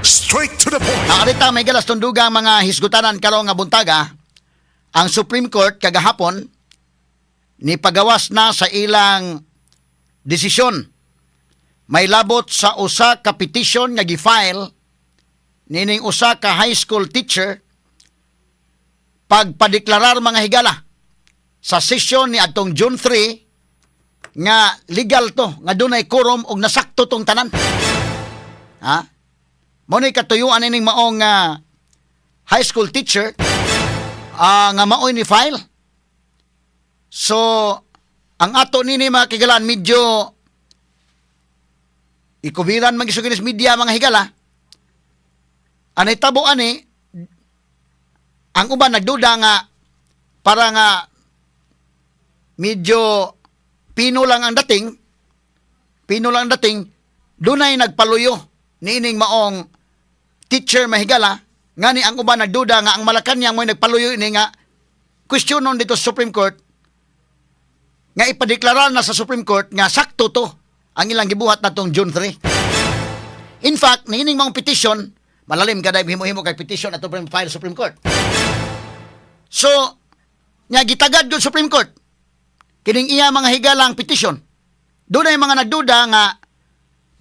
Straight to the point. Nakarita may galas tundugang mga hisgutanan karong nga buntaga, ang Supreme Court kagahapon ni pagawas na sa ilang desisyon. May labot sa usa ka petition nga gi-file nining usa ka high school teacher pagpadeklarar mga higala sa sesyon ni adtong June 3 nga legal to, nga dunay quorum og nasakto tong tanan. Ha? Mo ni katuyuan ining maong high school teacher nga maoy ni file. So ang ato nini mga kigalan medyo ikubiran magisuginis media mga higala. Anay tabo ani ang uban nagduda nga para nga medyo pino lang ang dating dunay nagpaluyo niining maong teacher mahigala ngani ang uban nagduda nga ang Malacañang mo'y nagpaluyo ini nga questionon dito sa Supreme Court nga ipadeklarar na sa Supreme Court nga sakto to ang ilang gibuhat natong June 3. In fact, niining maong petition malalim kada himo-himo kay petition ato file Supreme Court. So, nga gitagad yun Supreme Court. Kining iya mga higalang petition. Doon ay mga nagduda nga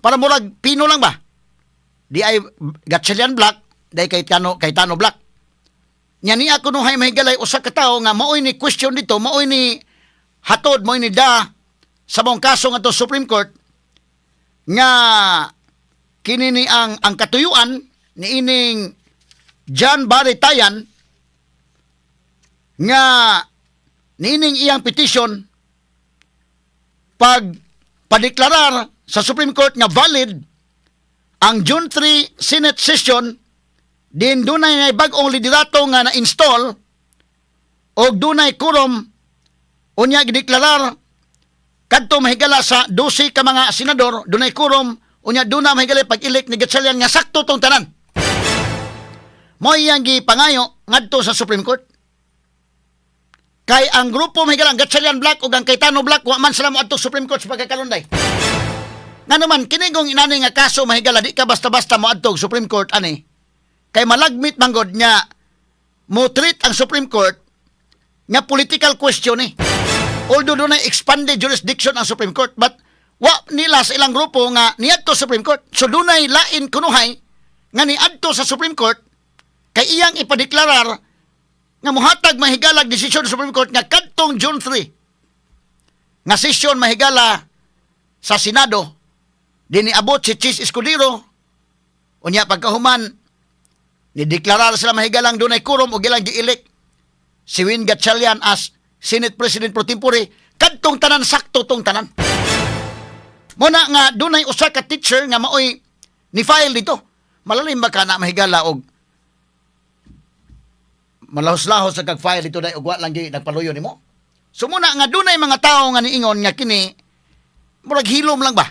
para murag pino lang ba? Di ay Gatchalian Black, di kay Tano Black. Nya niya kuno hay mahigalay usa ka tawo nga maoy ni question dito, maoy ni hatod, maoy ni da sa mong kaso nga to Supreme Court nga kini ni ang katuyuan ni ining John Barry Tayan nga niining iyang petition padeklarar sa Supreme Court nga valid ang June 3 Senate session din dunay na bag-ong liderato nga na-install o dunay quorum unya gideklarar kadto mahigala sa 12 ka mga senador dunay quorum unya duna mahigala pag-elect ni Gatchalian nga sakto tong tanan. Mo iyang gipangayo ngadto sa Supreme Court. Kay ang grupo mahigalang Gatchalian Black o ang Cayetano Black wa man sila mo adto Supreme Court sa pagkakalunday. Nga naman kini kung inani nga kaso mahigala di ka basta-basta mo adto Supreme Court ani. Kay malagmit manggod nya mo treat ang Supreme Court nga political question eh. Although doon ay expanded jurisdiction ang Supreme Court but wa nila sa ilang grupo nga niadto Supreme Court. So doon ay lain kunuhay nga niadto sa Supreme Court kay iyang ipadeklarar nga muhatag mahigalag desisyon sa Supreme Court nga kadtong June 3 nga sesyon mahigala sa Senado din niabot si Chis Escudero unya pagkahuman ni deklarar sila mahigalang dunay quorum o gilang gi-elect si Win Gatchalian as Senate President pro tempore kadtong tanan sakto tong tanan. Muna nga dunay usa ka teacher nga maoy ni file dito. Malalim ba ka na mahigala og malahos-lahos sa kag-file dito dahil ugwa lang di nagpaluyo nimo. So muna nga dunay mga tao nga niingon nga kini murag hilom lang ba?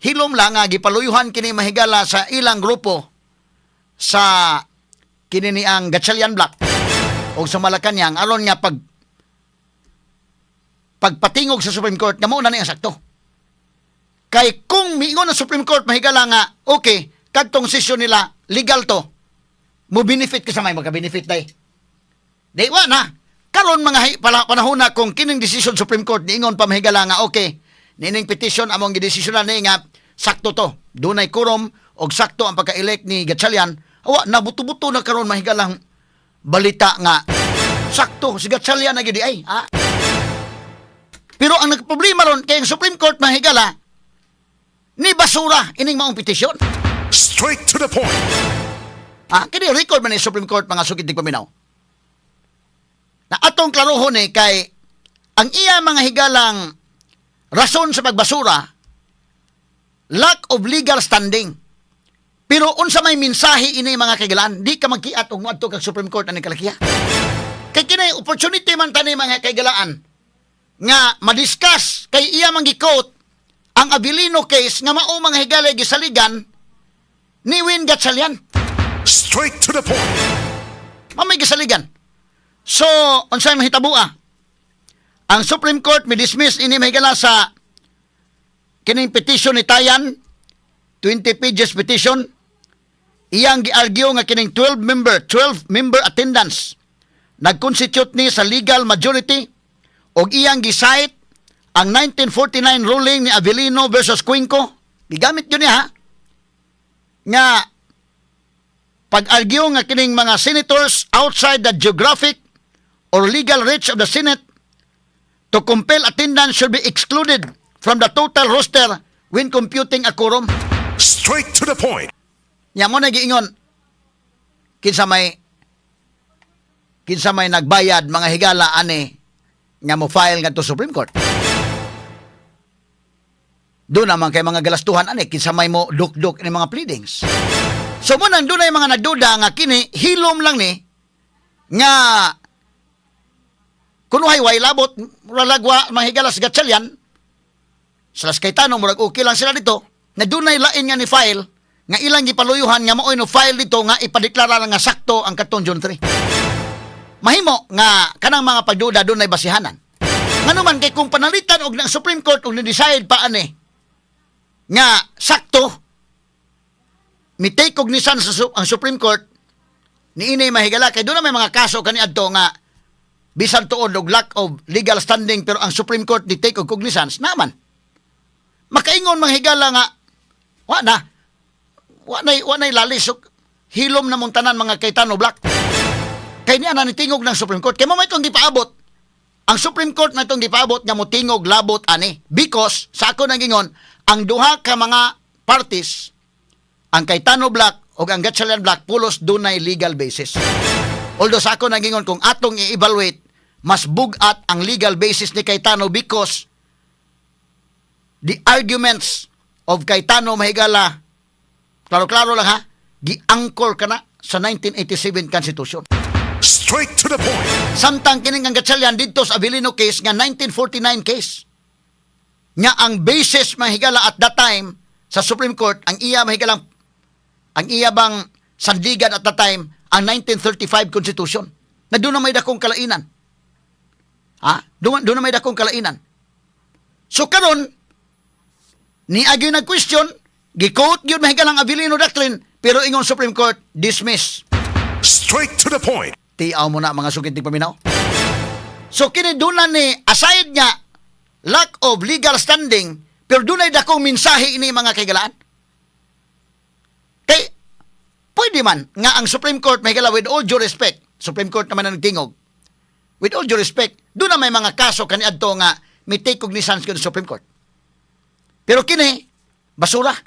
Hilom lang nga gipaluyuhan kini mahigala sa ilang grupo sa kini ni ang Gatchalian Black o sa Malacañang aron nga pagpatingog sa Supreme Court nga mo na niya sakto. Kay kung miingon ang Supreme Court mahigala nga okay, kadtong sesyon nila legal to. Mo benefit ka sa may magka-benefit day. Di wa na. Karon mga panahon na kung kining decision Supreme Court niingon pa mahigala nga okay. Nining petition among gidesisyonan ni nga sakto to. Dunay quorum og sakto ang pagka-elect ni Gatchalian. Awa nabuto-buto na karon mahigalang balita nga sakto si Gatchalian na gyud ay. Ha? Pero ang nagproblema ron kay ang Supreme Court mahigala ni basura ining maong petition. Straight to the point. Kini record man ni Supreme Court mga sugid tig paminaw. Na atong klarohon kay ang iya mga higalang rason sa pagbasura lack of legal standing. Pero unsa may mensahe ini mga kaigalaan, di ka magkiat og moadto kag Supreme Court ani kalakiya. Kay kini opportunity man tani mga kaigalaan nga madiscuss kay iya man gi-quote ang Abilino case nga mao mga higalay gisaligan ni Win Gatchalian. Straight to the point. Mamay gisaligan. So, unsay mahitabo ang Supreme Court may dismiss ini mahigala sa kining petition ni Tayan, 20 pages petition. iyang gi-argue nga kining 12 member attendance nag-constitute ni sa legal majority og iyang gi-cite ang 1949 ruling ni Avellino versus Cuenco. Gigamit yun niya, ha? Nga pag-argue nga kining mga senators outside the geographic or legal reach of the Senate to compel attendance should be excluded from the total roster when computing a quorum. Straight to the point. Nya mo na giingon kinsa may nagbayad mga higala ani nga mo file ngadto Supreme Court. Doon naman kay mga galastuhan ani kinsa may mo duk-duk ni mga pleadings. So mo nang dunay mga nagduda nga kini hilom lang ni nga kunuhay way labot ralagwa mga higala sa Gatchalian sa Las Cayetano murag okay lang sila dito na dunay lain nga ni file nga ilang gipaluyuhan nga maoy no file dito nga ipadeklara nga sakto ang katong June 3. Mahimo nga kanang mga pagduda dunay basihanan. Nganuman kay kung panalitan og ng Supreme Court og ni-decide pa ani nga sakto mitake cognizance ang Supreme Court niini mahigala kay doon na may mga kaso kaniadto nga bisan tuod og lack of legal standing pero ang Supreme Court di take og cognizance naman. Makaingon mahigala nga wa nay lalis hilom na mong tanan mga Cayetano Black. Kay niya na nitingog ng Supreme Court. Kaya mo may itong gipaabot. Ang Supreme Court na itong gipaabot nga mo tingog labot ani. Because, sa ako nang gingon, ang duha ka mga parties, ang Cayetano Black o ang Gatchalian Black, pulos dunay legal basis. Although sa ako nang gingon, kung atong i-evaluate, mas bugat ang legal basis ni Cayetano because the arguments of Cayetano mahigala, klaro-klaro lang ha, gi-anchor ka na sa 1987 Constitution. Straight to the point. Samtang kining ang Gatchalian dito sa Avellino case nga 1949 case. Nga ang basis mahigala at that time sa Supreme Court, ang iya bang sandigan at that time, ang 1935 Constitution. Na doon na may dakong kalainan. Ha? Doon na may dakong kalainan. So karon ni agi nag-question, gi-quote yun mahigalang Avellino Doctrine, pero ingon Supreme Court, dismiss. Straight to the point. Tiaw mo na mga sukit ng paminaw. So kini doon ni aside niya lack of legal standing, pero doon ay dakong mensahe ini mga kaigalaan. Kay pwede man nga ang Supreme Court may with all due respect, Supreme Court naman ang nagtingog. With all due respect, doon na may mga kaso kaniadto nga may take cognizance ko ng Supreme Court. Pero kini basura.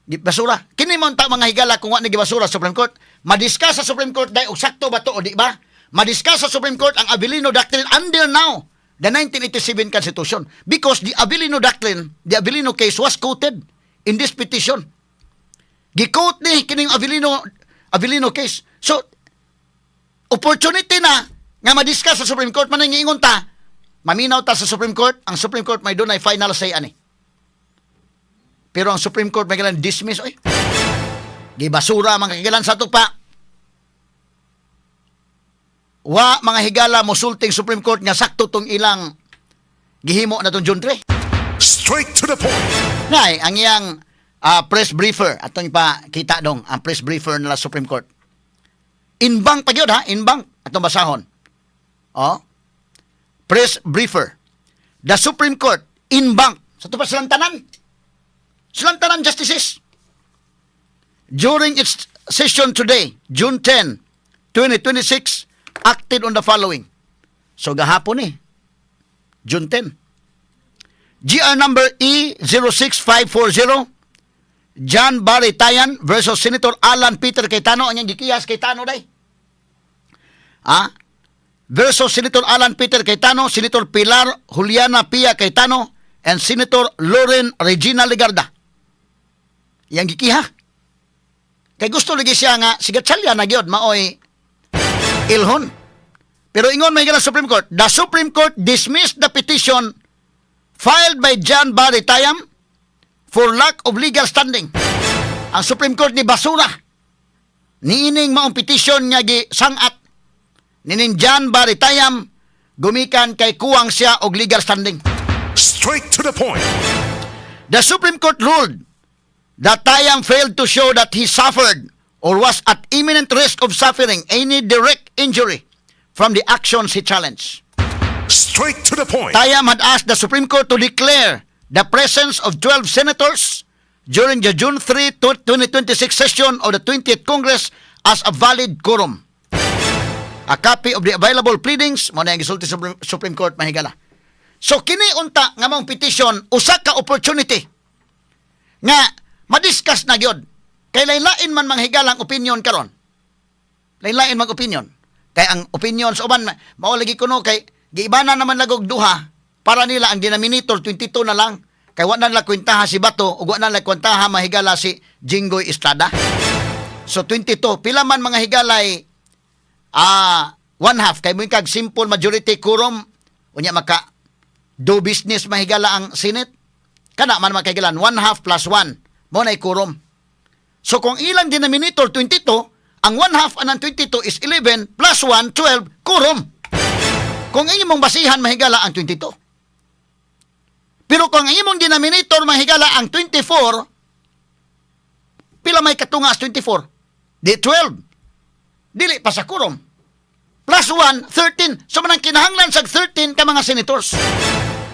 Basura. Kini mo ta mga higala kung wa ni gibasura sa Supreme Court. Madiscuss sa Supreme Court dai og sakto ba to o di ba? Madiscuss sa Supreme Court ang Avellino Doctrine until now, the 1987 Constitution, because the Avellino Doctrine, the Avellino case was quoted in this petition. Gi-quote ni kining Avellino case. So opportunity na nga madiscuss sa Supreme Court man ingon ta. Maminaw ta sa Supreme Court, ang Supreme Court may dunay final say ani. Pero ang Supreme Court may galan dismiss oy. Gibasura mga higalan sa pa. Wa mga higala mo sulting Supreme Court nga sakto tong ilang gihimo na tong June 3. Straight to the point. Nay, ang iyang press briefer atong pa kita dong ang press briefer nila Supreme Court. Inbank pa gyud ha, inbank atong basahon. Oh. Press briefer. The Supreme Court inbank sa tupa silang tanan justices. During its session today, June 10, 2026, acted on the following. So gahapon June 10. GR number E06540, John Barry Tayan versus Senator Alan Peter Cayetano. Ang gikiyas Cayetano day. Versus Senator Alan Peter Cayetano, Senator Pilar Juliana Pia Cayetano, and Senator Lauren Regina Legarda. Yang gikiha. Kay gusto lagi siya nga, si Gatchalian na gyud maoy ilhon. Pero ingon may Supreme Court, the Supreme Court dismissed the petition filed by John Barry Tayam for lack of legal standing. Ang Supreme Court ni basura. Niining maong petition nga gisangat ninin John Barry Tayam gumikan kay kuwang siya og legal standing. Straight to the point. The Supreme Court ruled that Tayam failed to show that he suffered or was at imminent risk of suffering any direct injury from the actions he challenged. Straight to the point. Tayam had asked the Supreme Court to declare the presence of 12 senators during the June 3, 2026 session of the 20th Congress as a valid quorum. A copy of the available pleadings mo na yung gisulti sa Supreme Court mahigala. So kini unta nga mong petition usa ka opportunity nga madiscuss na gyud. Kay lain-lain man manghigalang opinion karon. Lain-lain mag opinion. Kay ang opinion sa uban mao lagi kuno kay giibana naman lagog duha para nila ang denominator 22 na lang. Kay wa na nila kwentaha si Bato ug wa na nila kwentaha mahigala si Jinggoy Estrada. So 22 pila man mga higalay one half kay mo kag simple majority quorum unya maka do business mahigala ang Senate. Kana man makahigalan 1/2 plus 1 mo na quorum. So kung ilang denominator 22, ang 1/2 anang 22 is 11 plus 1 12 quorum. Kung imong basihan mahigala ang 22. Pero kung imong denominator mahigala ang 24, pila may katunga as 24? Di 12. Dili pa sa quorum. Plus 1, 13. So manang kinahanglan sa 13 ka mga senators.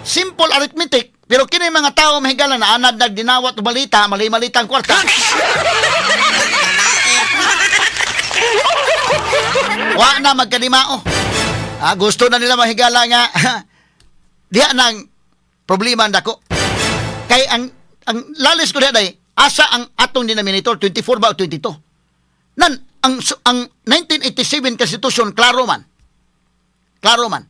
Simple arithmetic. Pero kini mga tao mahigala na anad nagdinawat o balita, mali-malita ang kwarta. Wa na magkadimao. Gusto na nila mahigala nga diha nang problema dako. Kay ang lalis ko diha asa ang atong denominator 24 ba o 22? Nan ang 1987 Constitution klaro man. Klaro man.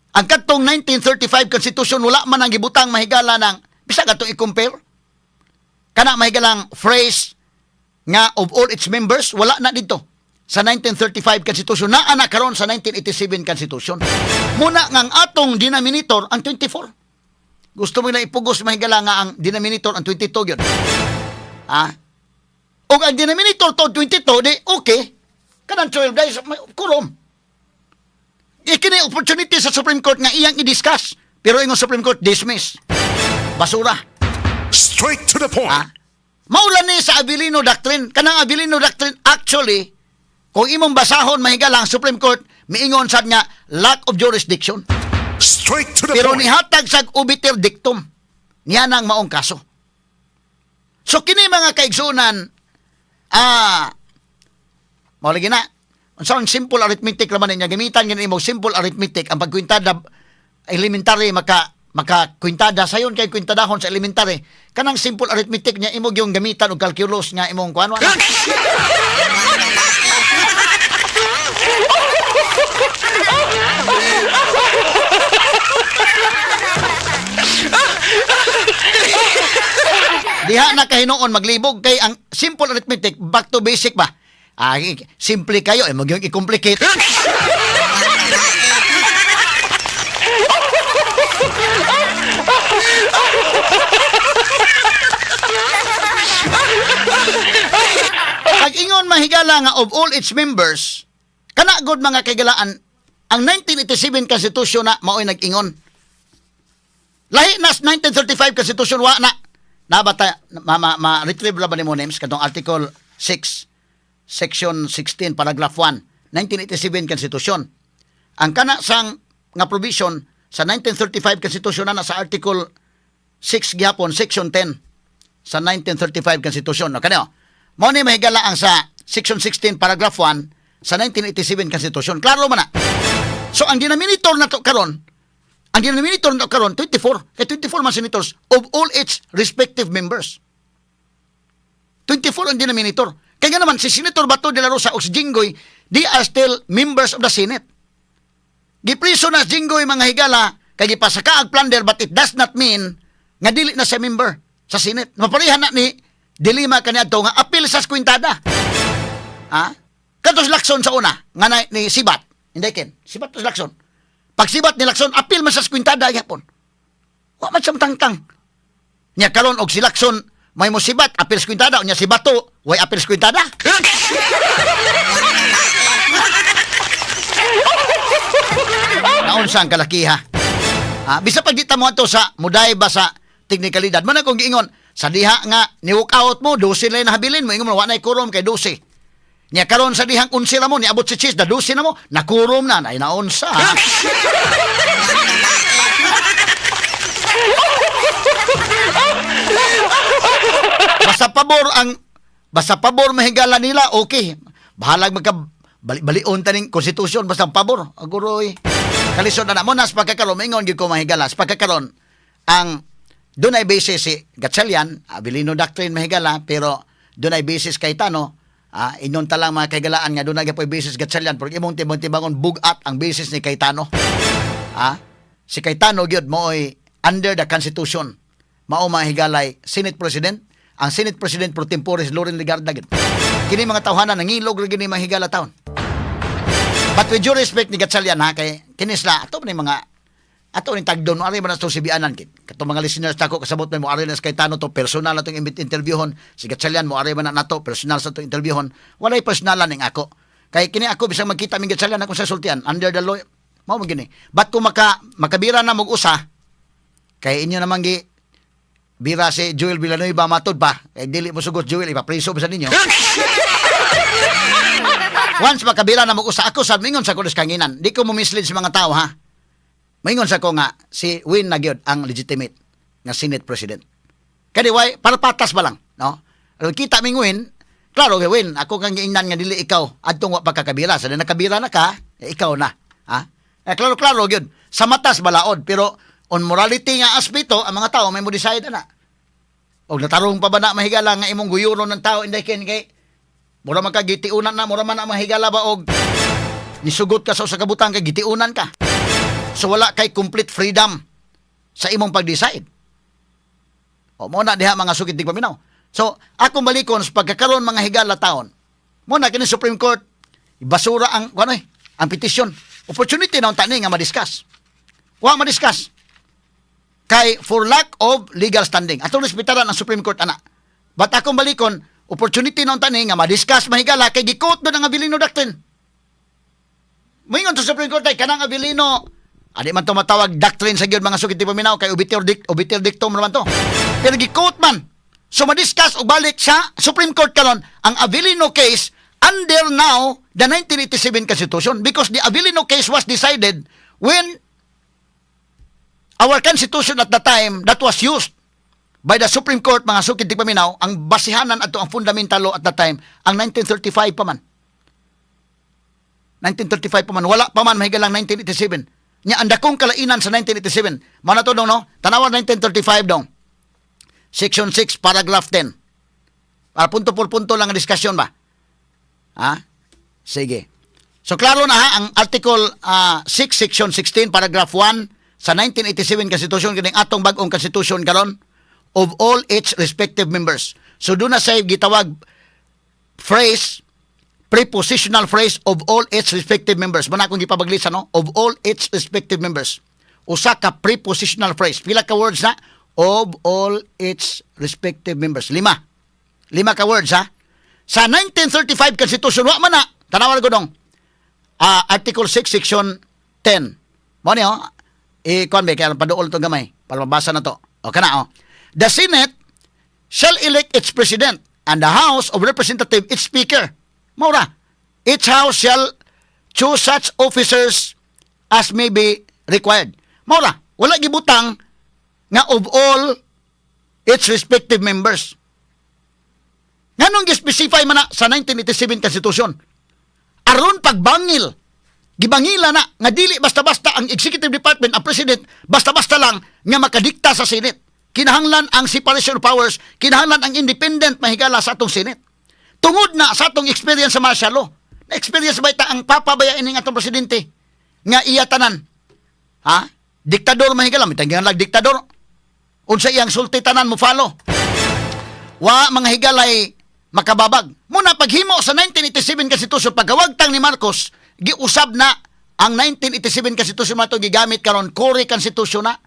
Ang katong 1935 Constitution wala man ang gibutang mahigala ng bisag ato i-compare. Kana mahigalang phrase nga of all its members wala na dito sa 1935 Constitution na ana karon sa 1987 Constitution. Muna nga ang atong denominator ang 24. Gusto mo na ipugos mahigala nga ang denominator ang 22 gyud. O ang denominator to 22 di okay. Kanang 12 days kurom. Ikini opportunity sa Supreme Court nga iyang i-discuss. Pero yung Supreme Court dismiss. Basura. Straight to the point. Maulan ni sa Abilino Doctrine. Kanang Abilino Doctrine actually, kung imong basahon mahigala ang Supreme Court, miingon sad nga lack of jurisdiction. Straight to the Pero point. nihatag sa obiter dictum. Niya nang maong kaso. So kini mga kaigsunan, maulagi na, ang simple arithmetic naman niya, gamitan niya mo simple arithmetic, ang pagkwintada elementary, makakwintada sayon kay kwintadahon sa elementary, kanang simple arithmetic niya, imog yung gamitan o calculus nga imong kuano. Diha na kahinoon maglibog kay ang simple arithmetic back to basic ba. Simple kayo mag yung i-complicate. Pag ingon mahigala nga of all its members, kana god mga kaigalaan, ang 1987 Constitution na mao'y nag-ingon. Lahi na 1935 Constitution wa na nabata ma-retrieve ba ni mo names katong Article 6 Section 16 Paragraph 1 1987 Constitution. Ang kana sang nga provision sa 1935 Constitution na sa Article 6 gyapon Section 10 sa 1935 Constitution. No kanyo. Mao ni mahigala ang sa Section 16 Paragraph 1 sa 1987 Constitution. Klaro man na. So ang denominator na to karon, ang denominator na to karon 24. Kay 24 man senators of all its respective members. 24 ang denominator. Kaya nga naman, si Senator Bato de la Rosa o si Jinggoy, they are still members of the Senate. Gipriso na Jinggoy mga higala, kaya gipasaka ang plunder, but it does not mean nga dili na siya member sa Senate. Maparihan na ni dilema kaniya ito nga apil sa kwintada. Katos Lacson sa una, nga na, ni Sibat. Hindi ken, Sibat to Lacson. Pag Sibat ni Lacson, apil man sa kwintada yapon. Wa man siyang tangtang. Nya karon og si Lacson, may mo Sibat, apil sa kwintada, o nya si Bato, way apil sa kwintada. Naon sa ang kalakiha. Bisa pag di ta mo ato sa muday ba sa teknikalidad. Mana kung giingon, Sa diha nga ni-walk out mo, 12 lang nahabilin mo, ingon mo wa nay kurom kay 12. Nya karon sa dihang 11 ra mo niabot si Cheese da 12 na mo, nakurom na nay naunsa. Basta pabor mahigala nila, okay. Bahalag magka bali-balion taning konstitusyon basta pabor. Aguroy. Kalisod na mo nas pagkakaron maingon gyud ko mahigala. Sa pagkakaron ang dunay basis si Gatchalian, Abilino Doctrine mahigala, pero dunay basis kay Tano, inyon talang mga kaigalaan nga dunay gyud basis Gatchalian, pero imong tibon-tibangon bugat ang basis ni Cayetano. Si Cayetano gyud mo'y under the Constitution. Mao mahigalay Senate President. Ang Senate President pro tempore si Loren Legarda gyud. Kini mga tawhanan nangilog ra gini mahigala taon. But with due respect ni Gatchalian kay kinis na ato ni mga ato ni tagdon ari man to si bianan kit. Kato mga listeners tako kasabot mo ari na kay Tano to personal na tong interviewon. Si Gatchalian mo ari man nato personal sa to interviewon. Walay personalan ning ako. Kay kini ako bisang magkita mi Gatchalian ako sa sultian under the law. Mao mo gini. But kung makabira na mog usa kay inyo naman gi bira si Joel Villanueva matod pa. Eh, dili mo sugot Joel, ipapriso ba sa ninyo? Once makabira na mag-usa ako sa mingon sa kulis kanginan. Di ko mumislead sa mga tao, ha? Mingon sa ko nga, si Win na gyud ang legitimate nga Senate President. Kadi why, para patas ba lang, no? Pero kita ming Win, klaro kay Win, ako kang giingnan nga dili ikaw, adtong wa pagkakabira. Sa nakabira na ka, ikaw na. Ha? Klaro gyud. Sa matas balaod, pero on morality nga aspeto, ang mga tao may mo decide na. O natarong pa ba na mahigala nga imong guyuron ng tao inday ken kay mura man ka gitiunan na, mura man na mahigala ba og nisugot ka sa kabutang kay gitiunan ka. So wala kay complete freedom sa imong pag-decide. O mo na diha mga sugid di paminaw. So akong balikon sa pagkakaroon mga higala taon. Mo na kini Supreme Court ibasura ang ang petisyon. Opportunity na tani nga ma-discuss. Wa ma-discuss. Kay for lack of legal standing. Atong respetaran ang Supreme Court ana. But akong balikon, opportunity nung tani nga ma-discuss mahigala kay gikot do ng Abilino Doctrine. Moingon sa Supreme Court ay kanang Abilino, adi man to matawag doctrine sa gyud mga sugid ti paminaw kay obiter dictum naman to. Pero gikot man. So ma-discuss og balik sa Supreme Court karon ang Abilino case under now the 1987 Constitution because the Abilino case was decided when our Constitution at the time that was used by the Supreme Court, mga sukid di paminaw, ang basihanan ato ang fundamental law at the time, ang 1935 pa man. 1935 pa man. Wala pa man mahigalang 1987. Nya ang dakong kalainan sa 1987. Mana to dong, no? Tanawan 1935 dong. Section 6, paragraph 10. Para punto por punto lang ang diskusyon ba? Sige. So, klaro na ha, ang Article 6, Section 16, paragraph 1, sa 1987 Constitution, kining atong bag-ong Constitution karon of all its respective members. So doon na say gitawag phrase, prepositional phrase of all its respective members. Mana akong gipabaglisan, no? Of all its respective members. Usa ka prepositional phrase. Pila ka words na? Of all its respective members. 5 ka words, ha? Sa 1935 Constitution, wa man na. Tanawan ko dong. Article 6, Section 10. Mo niyo, ikon ba, kaya paduol itong gamay para mabasa na to. O kana, the Senate shall elect its president and the House of Representatives its speaker. Maura, each house shall choose such officers as may be required. Maura, wala gibutang nga of all its respective members. Nganong gi-specify man na sa 1987 Constitution? Aron pagbangil gibangila na nga dili basta-basta ang executive department, ang president, basta-basta lang nga makadikta sa Senate. Kinahanglan ang separation of powers, kinahanglan ang independent mahigala sa atong Senate. Tungod na sa atong experience sa martial law. Na-experience ba ita ang papabayain ng atong presidente nga iya tanan? Diktador mahigala, mitanggihan lang diktador. Unsa iyang sulti tanan mo follow. Wa mga higalay makababag. Muna paghimo sa 1987 Constitution, pagawagtang ni Marcos, giusab na ang 1987 Constitution na ito gigamit karon Core Constitution na.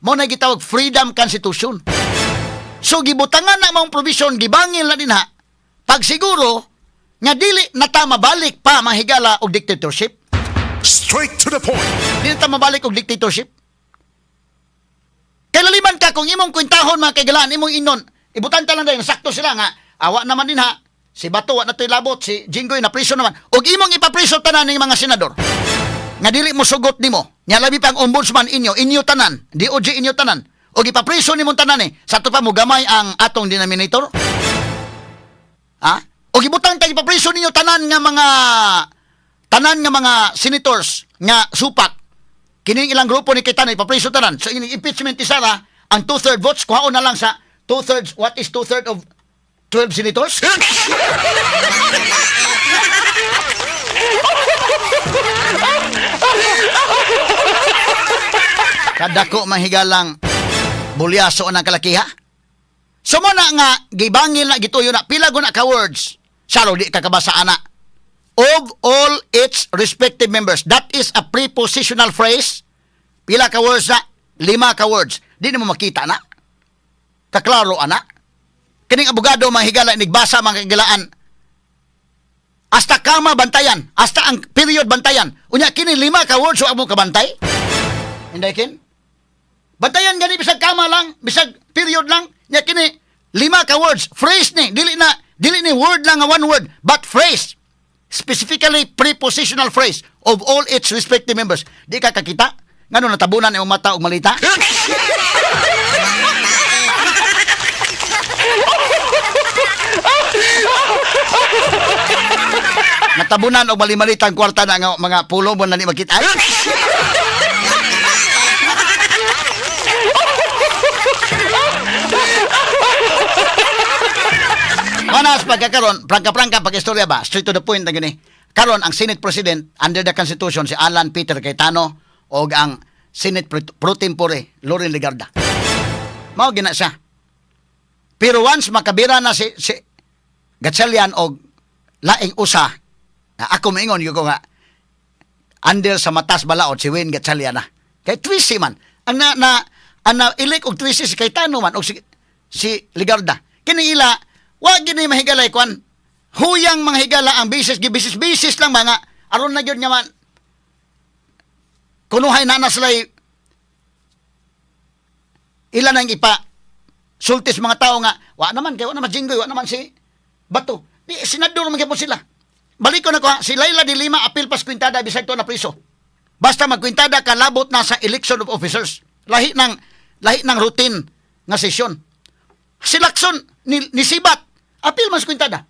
Mo na gitawag Freedom Constitution. So gibutangan na mong provision, gibangil na din ha. Pag siguro, nga dili na ta mabalik pa mahigala og dictatorship. Straight to the point. Dili ta mabalik og dictatorship. Kay laliman ka kung imong kwintahon mga kaigalaan, imong inon, ibutan ta lang dahil sakto sila nga, awa naman din ha, si Bato, wa na to'y labot, si Jinggoy na priso naman, og imong ipapriso tanan ng mga senador, nga dili mo sugot nimo, nga labi pang ombudsman inyo tanan, DOJ inyo tanan, og ipapriso nimong tanan sa to pa mo gamay ang atong denominator? Ha? Og ibutan ta ipapriso ninyo tanan nga mga senators nga supak, kining ilang grupo ni Cayetano ipapriso tanan. So ining impeachment ni Sara, ang 2/3 votes kuhaon na lang sa 2/3. What is 2/3 of 12 senators? Kadako mahigalang bulyaso ng kalakiha. So mo na nga gibangil na gituyo na pila go na ka words. Saro di ka kabasa ana. Of all its respective members. That is a prepositional phrase. Pila ka words na? 5 ka words. Di mo makita na. Kaklaro ana. Kining abogado mahigala nigbasa mga kagilaan. Hasta kama bantayan. Hasta ang period bantayan. Unya kini 5 ka words so amo kabantay. Hinday kin? Bantayan gani bisag kama lang, bisag period lang. Nya kini 5 ka words. Phrase ni. Dili ni word lang nga one word, but phrase. Specifically prepositional phrase of all its respective members. Di ka kakita? Ngano natabunan yung mata o malita? Natabunan o malimalita ang kwarta na nga mga pulo mo na ni magkita. Manas pagkakaroon, prangka-prangka pag-istorya ba? Straight to the point na gini. Karon ang Senate President under the Constitution si Alan Peter Cayetano o ang Senate Pro Tempore Loren Legarda. Mao gina siya. Pero once makabira na si Gatchalian o laing usa, na ako maingon yung ko nga under sa matas balaod si Wayne Gatchalian na. Kay twisi man. Ang ilik og twisi si Cayetano man o si Legarda. Kini ila wag gini mahigalay kwan. Huyang mga higala ang bisis lang mga aron na gyud nga man. Kunuhay na sila ilan ang ipa sultis mga tao nga wa naman Jinggoy, wa naman si Bato. Di senador man gyapon sila. Balik ko na ko ha, si Laila de Lima apil pas kwintada bisag to na priso. Basta magkwintada ka labot na sa election of officers. Lahi ng routine nga sesyon. Si Lacson ni Sibat apil mas kwintada.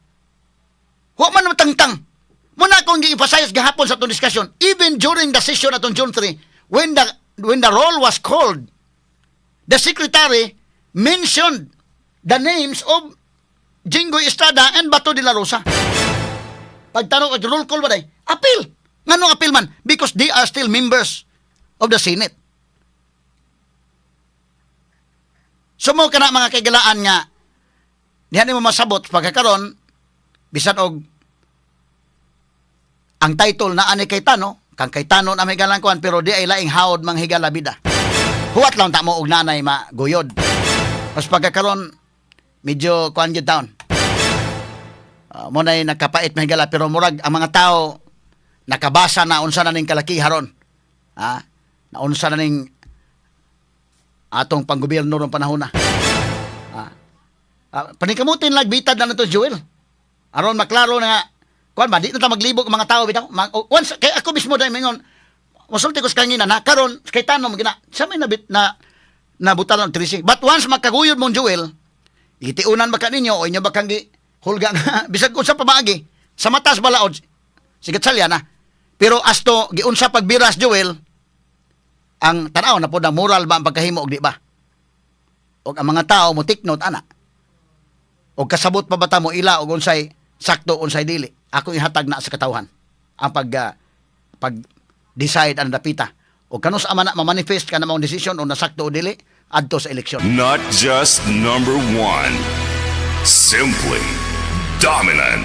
Wa man matangtang. Muna akong gi-emphasize gahapon sa itong discussion, even during the session atong June 3, when the roll was called, the secretary mentioned the names of Jinggoy Estrada and Bato de la Rosa. Pagtanong at roll call ba day? Apil. Ngano apil man? Because they are still members of the Senate. Sumo ka na mga kaigalaan nga diyan mo masabot pagkakaroon bisan og ang title na ani Cayetano, kang Cayetano na may galangkuan pero di ay laing haod mang higala bida. Huwat lang ta mo og nanay maguyod. Mas pagkakaroon medyo kuan gyud taon. Mo nay nakapait mahigala pero murag ang mga tao nakabasa na unsa na ning kalakiharon. Na unsa na ning atong panggobyerno ron panahon na. Panikamutin lang bitad na nito Joel. Aron maklaro na kuan ba di na ta maglibog ang mga tao bitaw. Once kay ako mismo dai mingon masulti ko sa kangina na karon kay Tano magina sa may nabit na nabutan ng trisi. But once makaguyod mong Joel, itiunan ba kaninyo o inyo ba kang hulga nga bisag unsa pa maagi sa matas balaod si Gatchalian na. Pero asto giunsa pagbiras Joel ang tanaw na pod ang moral ba ang pagkahimo og di ba? Og ang mga tao mo take note ana. Og kasabot pa bata mo ila og unsay sakto unsay dili. Ako ihatag na sa katawhan ang pag decide ang dapita. O kanus ama na ma-manifest ka na mong decision o nasakto o dili adto sa eleksyon. Not just number one. Simply dominant.